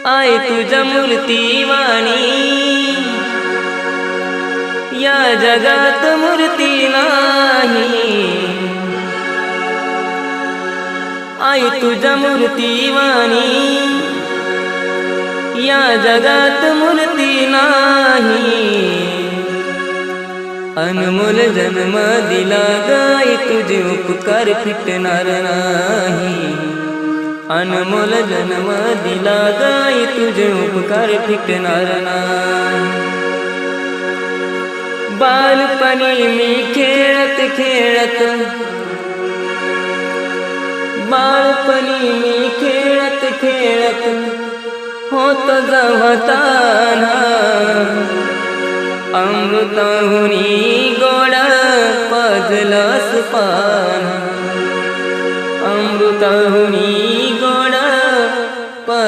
आई तुझ्या मूर्तीवाणी या जगात मूर्ती नाही। आई तुझ्या मूर्तीवाणी या जगात मूर्ती नाही। अनमोल जन्म दिला गाई तुझे उपकार फिटणार नाही। अनमोल जन्म दिला गाई तुझे उपकार फिटणार नाही। बालपणी मी खेळत खेळत बालपणी मी खेळत खेळत होत जवताना अमृताहुनी गोड पाजलंस पान। अमृताहुनी